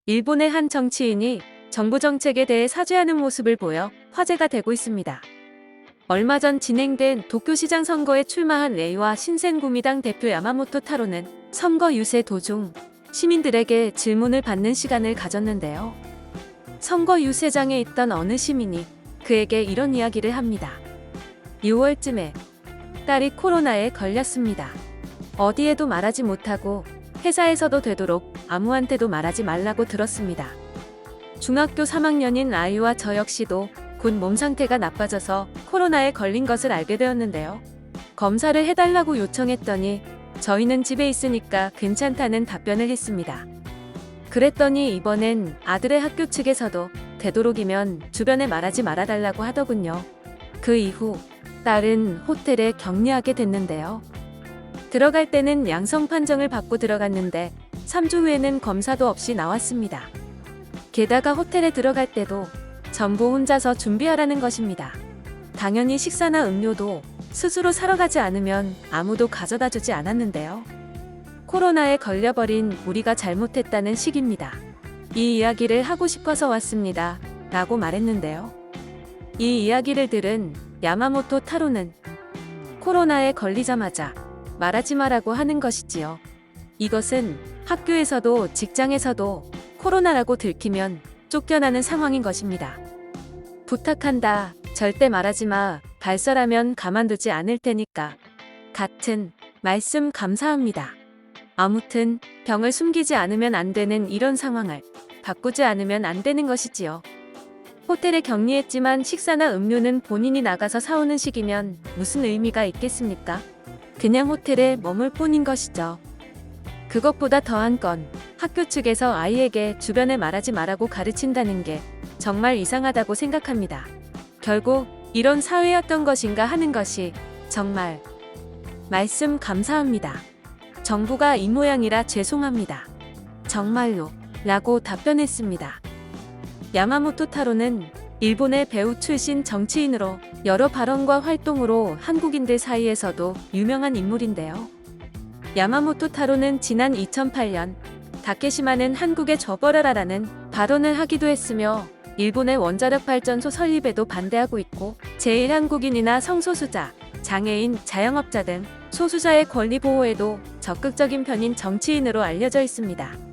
일본의 한 정치인이 정부 정책에 대해 사죄하는 모습을 보여 화제가 되고 있습니다. 얼마 전 진행된 도쿄시장 선거에 출마한 레이와 신생구미당 대표 야마모토 타로는 선거 유세 도중 시민들에게 질문을 받는 시간을 가졌는데요. 선거 유세장에 있던 어느 시민이 그에게 이런 이야기를 합니다. 6월쯤에 딸이 코로나에 걸렸습니다. 어디에도 말하지 못하고 회사에서도 되도록 아무한테도 말하지 말라고 들었습니다. 중학교 3학년인 아이와 저 역시도 곧 몸 상태가 나빠져서 코로나에 걸린 것을 알게 되었는데요. 검사를 해달라고 요청했더니 저희는 집에 있으니까 괜찮다는 답변을 했습니다. 그랬더니 이번엔 아들의 학교 측에서도 되도록이면 주변에 말하지 말아달라고 하더군요. 그 이후 딸은 호텔에 격리하게 됐는데요. 들어갈 때는 양성 판정을 받고 들어갔는데 3주 후에는 검사도 없이 나왔습니다. 게다가 호텔에 들어갈 때도 전부 혼자서 준비하라는 것입니다. 당연히 식사나 음료도 스스로 사러 가지 않으면 아무도 가져다 주지 않았는데요. 코로나에 걸려버린 우리가 잘못했다는 식입니다. 이 이야기를 하고 싶어서 왔습니다. 라고 말했는데요. 이 이야기를 들은 야마모토 타로는 코로나에 걸리자마자 말하지 마라고 하는 것이지요. 이것은 학교에서도 직장에서도 코로나라고 들키면 쫓겨나는 상황인 것입니다. 부탁한다. 절대 말하지 마. 발설하면 가만두지 않을 테니까. 같은 말씀 감사합니다. 아무튼 병을 숨기지 않으면 안 되는 이런 상황을 바꾸지 않으면 안 되는 것이지요. 호텔에 격리했지만 식사나 음료는 본인이 나가서 사오는 식이면 무슨 의미가 있겠습니까? 그냥 호텔에 머물 뿐인 것이죠. 그것보다 더한 건 학교 측에서 아이에게 주변에 말하지 말라고 가르친다는 게 정말 이상하다고 생각합니다. 결국 이런 사회였던 것인가 하는 것이 정말 말씀 감사합니다. 정부가 이 모양이라 죄송합니다. 정말로 라고 답변했습니다. 야마모토 타로는 일본의 배우 출신 정치인으로 여러 발언과 활동으로 한국인들 사이에서도 유명한 인물인데요. 야마모토 타로는 지난 2008년 다케시마는 한국에 줘버려라라는 발언을 하기도 했으며 일본의 원자력 발전소 설립에도 반대하고 있고 제1한국인이나 성소수자, 장애인, 자영업자 등 소수자의 권리 보호에도 적극적인 편인 정치인으로 알려져 있습니다.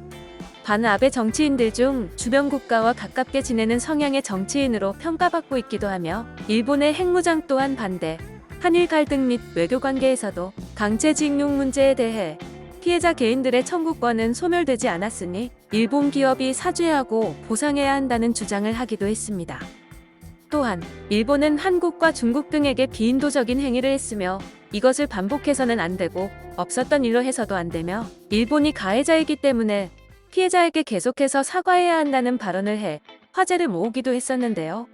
반아베 정치인들 중 주변 국가와 가깝게 지내는 성향의 정치인으로 평가받고 있기도 하며 일본의 핵무장 또한 반대, 한일 갈등 및 외교 관계에서도 강제징용 문제에 대해 피해자 개인들의 청구권은 소멸되지 않았으니 일본 기업이 사죄하고 보상해야 한다는 주장을 하기도 했습니다. 또한 일본은 한국과 중국 등에게 비인도적인 행위를 했으며 이것을 반복해서는 안 되고 없었던 일로 해서도 안 되며 일본이 가해자이기 때문에 피해자에게 계속해서 사과해야 한다는 발언을 해 화제를 모으기도 했었는데요.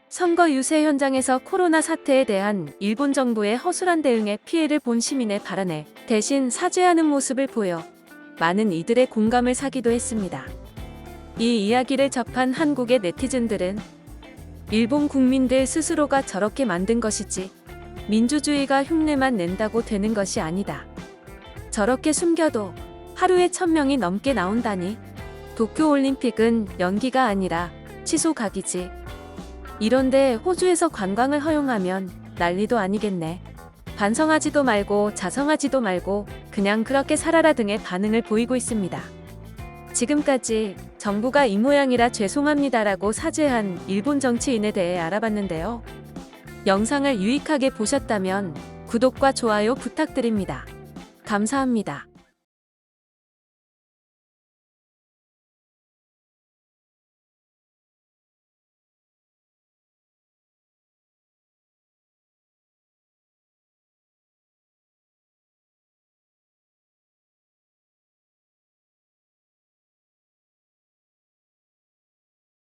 선거 유세 현장에서 코로나 사태에 대한 일본 정부의 허술한 대응에 피해를 본 시민의 발언에 대신 사죄하는 모습을 보여 많은 이들의 공감을 사기도 했습니다. 이 이야기를 접한 한국의 네티즌들은 일본 국민들 스스로가 저렇게 만든 것이지 민주주의가 흉내만 낸다고 되는 것이 아니다. 저렇게 숨겨도 하루에 1000명이 넘게 나온다니 도쿄올림픽은 연기가 아니라 취소 각이지. 이런데 호주에서 관광을 허용하면 난리도 아니겠네. 반성하지도 말고 자성하지도 말고 그냥 그렇게 살아라 등의 반응을 보이고 있습니다. 지금까지 정부가 이 모양이라 죄송합니다라고 사죄한 일본 정치인에 대해 알아봤는데요. 영상을 유익하게 보셨다면 구독과 좋아요 부탁드립니다. 감사합니다.